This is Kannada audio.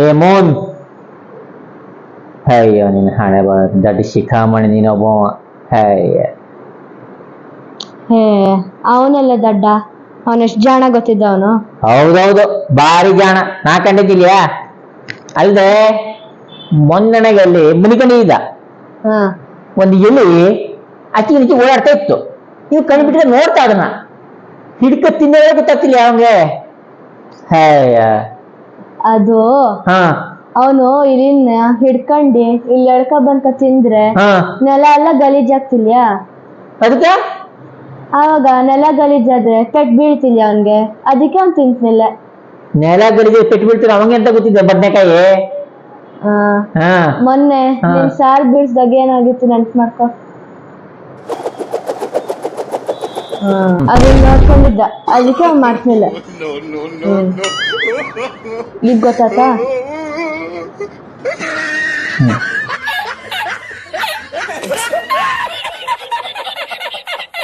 ಏ ಮೋನ್, ಅಯ್ಯೋ ನಿನ್ನ ಹಣೆ ಬರ ದಡ್ಡ ಶಿಖಾಮಣಿ ನೀನೊಬ್ಬ. ಅಯ್ಯ ಹೇ ಅವನೆಲ್ಲ ದಡ್ಡ, ಅವನೆಷ್ಟು ಜಾಣ ಗೊತ್ತಿದ್ದ ಅವನು. ಹೌದೌದು, ಭಾರಿ ಜಾಣ, ನಾ ಕಂಡಿದ್ದಿಲ್ಯಾ. ಅಲ್ದೆ ಮೊನ್ನೆಗೆ ಅಲ್ಲಿ ಮುನಿಕೊಂಡಿದ್ದ ಹಾ ಒಂದು ಎಲಿ ಅಕ್ಕಿ ನಿಕ್ಕಿ ಓಡಾಡ್ತಾ ಇತ್ತು. ನೀವು ಕಣ್ ಬಿಟ್ರೆ ನೋಡ್ತಾ ಅದನ್ನ ಹಿಡ್ಕ ತಿನ್ನೋದೇ ಗೊತ್ತಾಗ್ತಿಲ್ಲ ಅವಂಗೆ. ಹಯ್ಯ ಅದು ಹಾ ಅವನು ಇಲ್ಲಿನ ಹಿಡ್ಕಂಡಿ ಇಲ್ಲಿ ಎಳ್ಕ ಬಂದ್ಕ ತಿಂದ್ರೆ ಹಾ ನೆಲ ಎಲ್ಲ ಗಲೀಜಾಗ್ತಿಲ್ಯಾ. ಅದಕ್ಕೆ ಆವಾಗ ನೆಲ ಗಲೀಜಾದ್ರೆ ಪೆಟ್ ಬೀಳ್ತಿಲ್ಯ ಅವನ್ಗೆ, ಅದಕ್ಕೆ ಅವ್ನು ತಿಂತಿಲ್ಲ. ನೆಲ ಗಡಿಗೆ ಪೆಟ್ಟು ಬೀಳ್ತೀರ ಅವಂಗೆ ಅಂತ ಗೊತ್ತಿದ್ದೆ ಬದ್ನೆಕಾಯಿ. ಹಾ ಮೊನ್ನೆ ನಿನ್ ಸಾರ್ ಬೀಳ್ಸ್ದಾಗ ಏನಾಗಿತ್ತು ನೆನ್ಪ್ ಮಾಡ್ಕೊ. ಅದನ್ನ ನೋಡ್ಕೊಂಡಿದ್ದ, ಅದಕ್ಕೆ ಅವ್ನು ಮಾಡ್ತಿಲ್ಲ. ಈಗ ಗೊತ್ತಾತಾ?